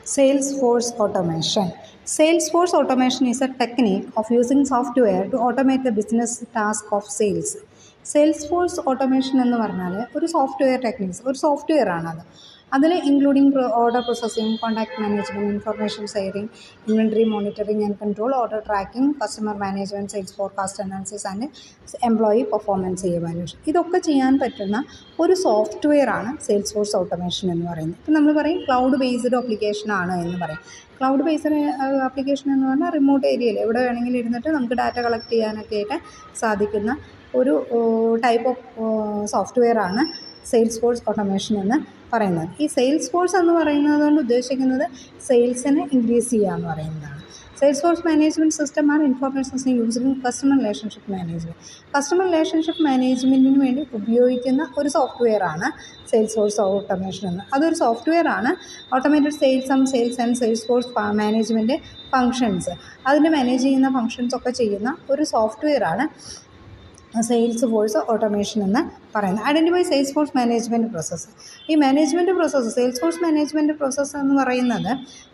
Salesforce automation. Salesforce automation is a technique of using software to automate the business task of sales. Salesforce automation എന്ന് പറഞ്ഞാൽ ഒരു software techniques ഒരു software ആണത്. അതിൽ including order processing, contact management, information sharing, inventory monitoring and control, order tracking, customer management, sales forecast analysis and employee performance evaluation. ഇതൊക്കെ ചെയ്യാൻ പറ്റുന്ന ഒരു സോഫ്റ്റ്വെയർ ആണ് സെയിൽസ്ഫോഴ്സ് ഓട്ടോമേഷൻ എന്ന് പറയുന്നത്. ഇപ്പം നമ്മൾ പറയും ക്ലൗഡ് ബേസ്ഡ് ആപ്ലിക്കേഷൻ ആണ് എന്ന് പറയും. ക്ലൗഡ് ബേസ്ഡ് ആപ്ലിക്കേഷൻ എന്ന് പറഞ്ഞാൽ റിമോട്ട് ഏരിയയിൽ എവിടെ വേണമെങ്കിലും ഇരുന്നിട്ട് നമുക്ക് ഡാറ്റ കളക്ട് ചെയ്യാനൊക്കെ ആയിട്ട് സാധിക്കുന്ന ഒരു ടൈപ്പ് ഓഫ് സോഫ്റ്റ്വെയർ ആണ് സെയിൽസ്ഫോഴ്സ് ഓട്ടോമേഷൻ എന്ന് പറയുന്നത്. ഈ സെയിൽസ്ഫോഴ്സ് എന്ന് പറയുന്നത് കൊണ്ട് ഉദ്ദേശിക്കുന്നത് സെയിൽസിനെ ഇൻക്രീസ് ചെയ്യുക എന്ന് പറയുന്നതാണ്. സെയിൽസ്ഫോഴ്സ് മാനേജ്മെൻറ്റ് സിസ്റ്റം ആണ് information system using customer relationship management. Customer relationship മാനേജ്മെൻറ്റിന് വേണ്ടി ഉപയോഗിക്കുന്ന ഒരു സോഫ്റ്റ്വെയർ ആണ് സെയിൽസ്ഫോഴ്സ് ഓട്ടോമേഷൻ എന്ന്. അതൊരു സോഫ്റ്റ്വെയർ ആണ്. Automated sales and salesforce management functions, അതിൻ്റെ മാനേജ് ചെയ്യുന്ന ഫങ്ഷൻസ് ഒക്കെ ചെയ്യുന്ന ഒരു സോഫ്റ്റ്വെയർ ആണ് സെയിൽസ്ഫോഴ്സ് ഓട്ടോമേഷൻ എന്ന് പറയുന്നത്. Identify salesforce management process. ഈ management process salesforce management process എന്ന് പറയുന്നത്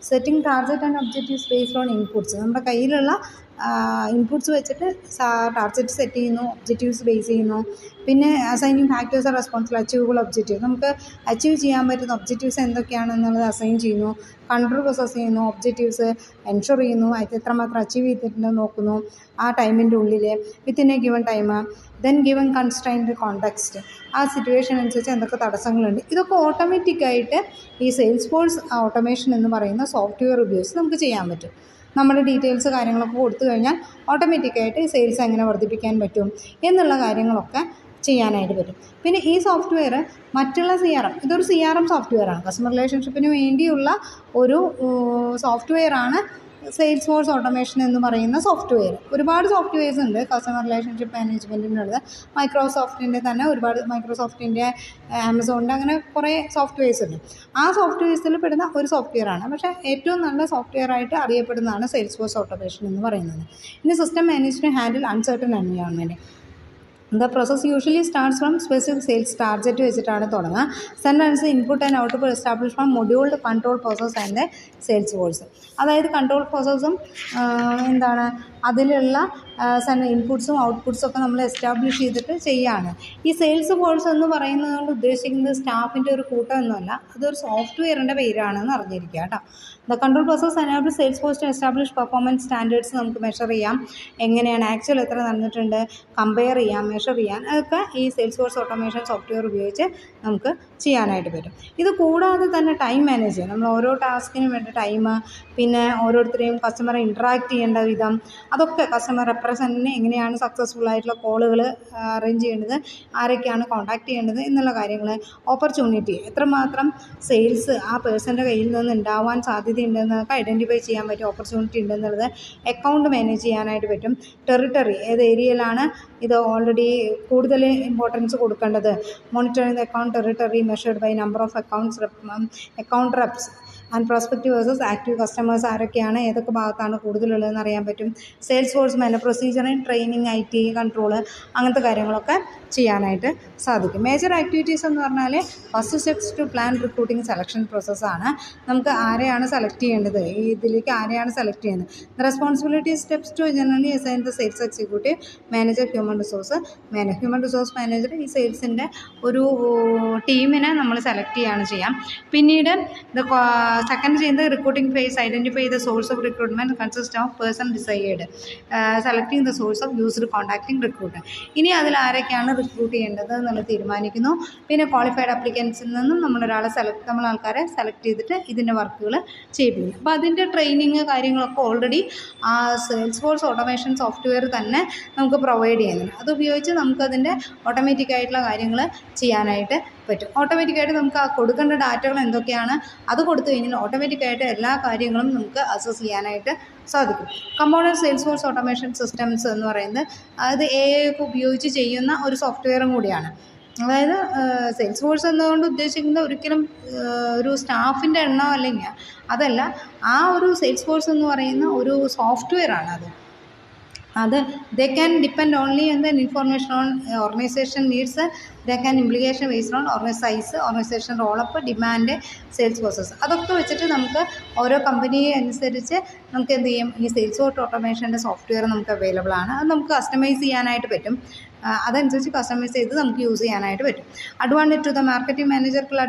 setting target and objectives based on inputs. നമ്മുടെ കയ്യിലുള്ള ഇൻപുട്സ് വെച്ചിട്ട് ടാർഗറ്റ് സെറ്റ് ചെയ്യുന്നു, ഒബ്ജക്റ്റീവ്സ് ബേസ് ചെയ്യുന്നു. പിന്നെ assigning factors are responsible achievable objective, നമുക്ക് അച്ചീവ് ചെയ്യാൻ പറ്റുന്ന ഒബ്ജക്റ്റീവ്സ് എന്തൊക്കെയാണെന്നുള്ളത് അസൈൻ ചെയ്യുന്നു. കൺട്രോൾ പ്രോസസ്സ് ചെയ്യുന്നു, ഒബ്ജക്റ്റീവ്സ് എൻഷുർ ചെയ്യുന്നു, അത് എത്രമാത്രം അച്ചീവ് ചെയ്തിട്ടുണ്ടെന്ന് നോക്കുന്നു ആ ടൈമിൻ്റെ ഉള്ളിൽ within A given time. Then given constrained context, ആ സിറ്റുവേഷൻ അനുസരിച്ച് എന്തൊക്കെ തടസ്സങ്ങളുണ്ട്. ഇതൊക്കെ ഓട്ടോമാറ്റിക്കായിട്ട് ഈ സെയിൽസ്ഫോഴ്സ് ഓട്ടോമേഷൻ എന്ന് പറയുന്ന സോഫ്റ്റ്വെയർ ഉപയോഗിച്ച് നമുക്ക് ചെയ്യാൻ പറ്റും. നമ്മുടെ ഡീറ്റെയിൽസ് കാര്യങ്ങളൊക്കെ കൊടുത്തു കഴിഞ്ഞാൽ ഓട്ടോമാറ്റിക്കായിട്ട് സെയിൽസ് എങ്ങനെ വർദ്ധിപ്പിക്കാൻ പറ്റും എന്നുള്ള കാര്യങ്ങളൊക്കെ ചെയ്യാനായിട്ട് പറ്റും. പിന്നെ ഈ സോഫ്റ്റ്വെയർ മറ്റുള്ള ഇതൊരു CRM സോഫ്റ്റ്വെയർ ആണ്. കസ്റ്റമർ റിലേഷൻഷിപ്പിന് വേണ്ടിയുള്ള ഒരു സോഫ്റ്റ്വെയർ ആണ് സെയിൽസ്ഫോഴ്സ് ഓട്ടോമേഷൻ എന്ന് പറയുന്ന സോഫ്റ്റ്വെയർ. ഒരുപാട് സോഫ്റ്റ്വെയർസ് ഉണ്ട് കസ്റ്റമർ റിലേഷൻഷിപ്പ് മാനേജ്മെൻറ്റിനുള്ളത്. മൈക്രോസോഫ്റ്റിൻ്റെ തന്നെ ഒരുപാട്, മൈക്രോസോഫ്റ്റിൻ്റെ, ആമസോണിൻ്റെ, അങ്ങനെ കുറേ സോഫ്റ്റ്വെയർസ് ഉണ്ട്. ആ സോഫ്റ്റ്വെയർസിൽ പെടുന്ന ഒരു സോഫ്റ്റ്വെയർ ആണ്. പക്ഷേ ഏറ്റവും നല്ല സോഫ്റ്റ്വെയർ ആയിട്ട് അറിയപ്പെടുന്നതാണ് സെയിൽസ്ഫോഴ്സ് ഓട്ടോമേഷൻ എന്ന് പറയുന്നത്. ഇനി system management handle uncertain environment. The process usually starts from specific sales target വെച്ചിട്ടാണ് തുടങ്ങുക. Sentence input and output establish from moduled control process and salesforce. അതായത് കൺട്രോൾ പ്രോസസ്സും അതിലുള്ള ഇൻപുട്സും ഔട്ട്പുട്സും ഒക്കെ നമ്മൾ എസ്റ്റാബ്ലിഷ് ചെയ്തിട്ട് ചെയ്യുകയാണ്. ഈ സെയിൽസ് ഫോഴ്സ് എന്ന് പറയുന്നത് കൊണ്ട് ഉദ്ദേശിക്കുന്നത് സ്റ്റാഫിൻ്റെ ഒരു കൂട്ടമൊന്നുമല്ല, അതൊരു സോഫ്റ്റ്വെയറിൻ്റെ പേരാണെന്ന് അറിഞ്ഞിരിക്കുക കേട്ടോ. The control process enable sales force to establish performance standards. നമുക്ക് മെഷർ ചെയ്യാം, എങ്ങനെയാണ് ആക്ച്വൽ എത്ര നടന്നിട്ടുണ്ട് കമ്പയർ ചെയ്യാം, മെഷർ ചെയ്യാൻ, അതൊക്കെ ഈ സെയിൽസ് ഫോഴ്സ് ഓട്ടോമേഷൻ സോഫ്റ്റ്വെയർ ഉപയോഗിച്ച് നമുക്ക് ചെയ്യാനായിട്ട് പറ്റും. ഇത് കൂടാതെ തന്നെ ടൈം മാനേജ് ചെയ്യാം. നമ്മൾ ഓരോ ടാസ്കിനും വേണ്ട ടൈം, പിന്നെ ഓരോരുത്തരെയും കസ്റ്റമറെ ഇൻട്രാക്ട് ചെയ്യേണ്ട വിധം, അതൊക്കെ കസ്റ്റമർ റെപ്രസെൻറ്റിന് എങ്ങനെയാണ് സക്സസ്ഫുൾ ആയിട്ടുള്ള കോളുകൾ അറേഞ്ച് ചെയ്യേണ്ടത്, ആരൊക്കെയാണ് കോൺടാക്ട് ചെയ്യേണ്ടത് എന്നുള്ള കാര്യങ്ങൾ, ഓപ്പർച്യൂണിറ്റി എത്രമാത്രം സെയിൽസ് ആ പേഴ്സൻ്റെ കയ്യിൽ നിന്ന് ഉണ്ടാവാൻ സാധ്യതയുണ്ടെന്നൊക്കെ ഐഡൻറ്റിഫൈ ചെയ്യാൻ പറ്റും, ഓപ്പർച്യൂണിറ്റി ഉണ്ടെന്നുള്ളത്. അക്കൗണ്ട് മാനേജ് ചെയ്യാനായിട്ട് പറ്റും. ടെറിട്ടറി, ഏത് ഏരിയയിലാണ് ഇത് ഓൾറെഡി കൂടുതൽ ഇമ്പോർട്ടൻസ് കൊടുക്കേണ്ടത്. Monitoring the account territory measured by number of account reps and prospective versus active customers, ആരൊക്കെയാണ് ഏതൊക്കെ ഭാഗത്താണ് കൂടുതലുള്ളതെന്ന് അറിയാൻ പറ്റും. Sales force proceduring, training, IT control, അങ്ങനത്തെ കാര്യങ്ങളൊക്കെ ചെയ്യാനായിട്ട് സാധിക്കും. മേജർ ആക്ടിവിറ്റീസ് എന്ന് പറഞ്ഞാൽ first steps to plan recruiting selection പ്രോസസ്സാണ്. നമുക്ക് ആരെയാണ് സെലക്ട് ചെയ്യേണ്ടത്, ഇതിലേക്ക് ആരെയാണ് സെലക്ട് ചെയ്യുന്നത്. Responsibility steps to generally assign the sales executive manager, human resource manager ഈ സെയിൽസിൻ്റെ ഒരു ടീമിനെ നമ്മൾ സെലക്ട് ചെയ്യുകയാണ് ചെയ്യാം. പിന്നീട് സെക്കൻഡ് ചെയ്യുന്നത് recruiting phase, identify the source of recruitment consist of person decide, selecting the source of used contacting recruit. ഇനി അതിൽ ആരൊക്കെയാണ് റിക്രൂട്ട് ചെയ്യേണ്ടത് എന്നുള്ളത് തീരുമാനിക്കുന്നു. പിന്നെ ക്വാളിഫൈഡ് അപ്ലിക്കൻസിൽ നിന്നും നമ്മൾ ആൾക്കാരെ സെലക്ട് ചെയ്തിട്ട് ഇതിൻ്റെ വർക്കുകൾ ചെയ്യിപ്പിക്കുന്നു. അപ്പോൾ അതിൻ്റെ ട്രെയിനിങ് കാര്യങ്ങളൊക്കെ ഓൾറെഡി ആ സെയിൽസ്ഫോഴ്സ് ഓട്ടോമേഷൻ സോഫ്റ്റ്വെയർ തന്നെ നമുക്ക് പ്രൊവൈഡ് ചെയ്യുന്നുണ്ട്. അതുപയോഗിച്ച് നമുക്കതിൻ്റെ ഓട്ടോമാറ്റിക്കായിട്ടുള്ള കാര്യങ്ങൾ ചെയ്യാനായിട്ട് പറ്റും. ഓട്ടോമാറ്റിക്കായിട്ട് നമുക്ക് ആ കൊടുക്കേണ്ട ഡാറ്റകൾ എന്തൊക്കെയാണ് അത് കൊടുത്തു കഴിഞ്ഞാൽ ഓട്ടോമാറ്റിക്കായിട്ട് എല്ലാ കാര്യങ്ങളും നമുക്ക് അസസ് ചെയ്യാനായിട്ട് സാധിക്കും. കമ്പോണൻറ്റ് സെയിൽസ്ഫോഴ്സ് ഓട്ടോമേഷൻ സിസ്റ്റംസ് എന്ന് പറയുന്നത് അത് AI ഒക്കെ ഉപയോഗിച്ച് ചെയ്യുന്ന ഒരു സോഫ്റ്റ്വെയറും കൂടിയാണ്. അതായത് സെയിൽസ് ഫോഴ്സ് എന്നതുകൊണ്ട് ഉദ്ദേശിക്കുന്നത് ഒരിക്കലും ഒരു സ്റ്റാഫിൻ്റെ എണ്ണം അതല്ല, ആ ഒരു സെയിൽസ് ഫോഴ്സ് എന്ന് പറയുന്ന ഒരു സോഫ്റ്റ്വെയർ ആണ് അത്. അത് they can depend only on the information on organization needs, they can implication based on size, organization roll up, demand, sales process. അതൊക്കെ വെച്ചിട്ട് നമുക്ക് ഓരോ കമ്പനിയെ അനുസരിച്ച് നമുക്ക് എന്ത് ചെയ്യും, ഈ സെയിൽസ് ഫോഴ്സ് ഓട്ടോമേഷൻ്റെ സോഫ്റ്റ്വെയർ നമുക്ക് അവൈലബിൾ ആണ്. അത് നമുക്ക് കസ്റ്റമൈസ് ചെയ്യാനായിട്ട് പറ്റും. അതനുസരിച്ച് കസ്റ്റമൈസ് ചെയ്ത് നമുക്ക് യൂസ് ചെയ്യാനായിട്ട് പറ്റും. അഡ്വാൻറ്റേജ് ടു ദ മാർക്കറ്റിംഗ് മാനേജർക്കുള്ള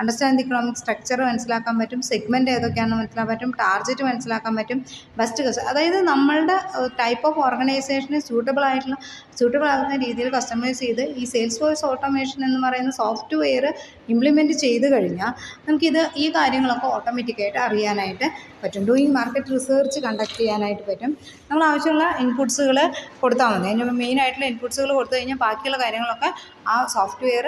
അണ്ടർസ്റ്റാൻഡ് ഇക്കണോമിക് സ്ട്രക്ചർ മനസ്സിലാക്കാൻ പറ്റും, സെഗ്മെൻറ്റ് ഏതൊക്കെയാണെന്ന് മനസ്സിലാക്കാൻ പറ്റും, ടാർഗറ്റ് മനസ്സിലാക്കാൻ പറ്റും, ബെസ്റ്റ് അതായത് നമ്മളുടെ ടൈപ്പ് ഓഫ് ഓർഗനൈസേഷന് സ്യൂട്ടബിൾ ആകുന്ന രീതിയിൽ കസ്റ്റമൈസ് ചെയ്ത് ഈ സെയിൽസ് ഫോഴ്സ് ഓട്ടോമേഷൻ എന്ന് പറയുന്ന സോഫ്റ്റ്വെയർ ഇംപ്ലിമെൻറ്റ് ചെയ്ത് കഴിഞ്ഞാൽ നമുക്കിത് ഈ കാര്യങ്ങളൊക്കെ ഓട്ടോമാറ്റിക്കായിട്ട് അറിയാനായിട്ട് പറ്റും. ഡൂയിങ് മാർക്കറ്റ് റിസർച്ച് കണ്ടക്ട് ചെയ്യാനായിട്ട് പറ്റും. നമ്മൾ ആവശ്യമുള്ള ഇൻപുട്സുകൾ കൊടുത്താൽ മതി. അതിന് മെയിനായിട്ടുള്ള ഇൻപുട്സുകൾ കൊടുത്തു കഴിഞ്ഞാൽ ബാക്കിയുള്ള കാര്യങ്ങളൊക്കെ ആ സോഫ്റ്റ്വെയർ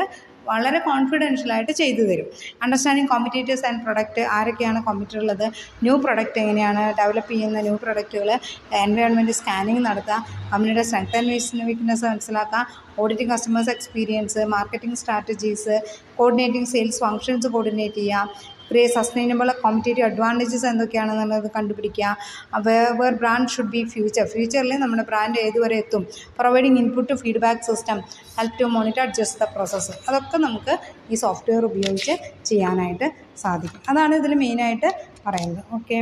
വളരെ കോൺഫിഡൻഷ്യലായിട്ട് ചെയ്തു തരും. അണ്ടർസ്റ്റാൻഡിങ് കോമ്പറ്റീറ്റേഴ്സ് ആൻഡ് പ്രൊഡക്റ്റ്, ആരൊക്കെയാണ് കോമ്പറ്റീറ്റർ ഉള്ളത്, ന്യൂ പ്രൊഡക്റ്റ് എങ്ങനെയാണ് ഡെവലപ്പ് ചെയ്യുന്ന ന്യൂ പ്രൊഡക്റ്റുകൾ, എൻവയോൺമെൻറ്റ് സ്കാനിങ് നടത്തുക, കമ്പനിയുടെ സ്ട്രെങ്ത് ആൻഡ് വീക്ക്നെസ് മനസ്സിലാക്കുക, auditing customers experience, marketing strategies, coordinating sales functions coordinate ചെയ്യുക, ക്രിയേറ്റ് സസ്റ്റൈനബിൾ കോമ്പറ്റേറ്റീവ് അഡ്വാൻറ്റേജസ് എന്തൊക്കെയാണെന്നുള്ളത് കണ്ടുപിടിക്കുക, വേർ ബ്രാൻഡ് ഷുഡ് ബി ഫ്യൂച്ചറിൽ നമ്മുടെ ബ്രാൻഡ് ഏതുവരെ എത്തും, providing input feedback system, help to monitor adjust the process. അതൊക്കെ നമുക്ക് ഈ സോഫ്റ്റ്വെയർ ഉപയോഗിച്ച് ചെയ്യാനായിട്ട് സാധിക്കും. അതാണ് ഇതിൽ മെയിനായിട്ട് പറയുന്നത്. ഓക്കെ.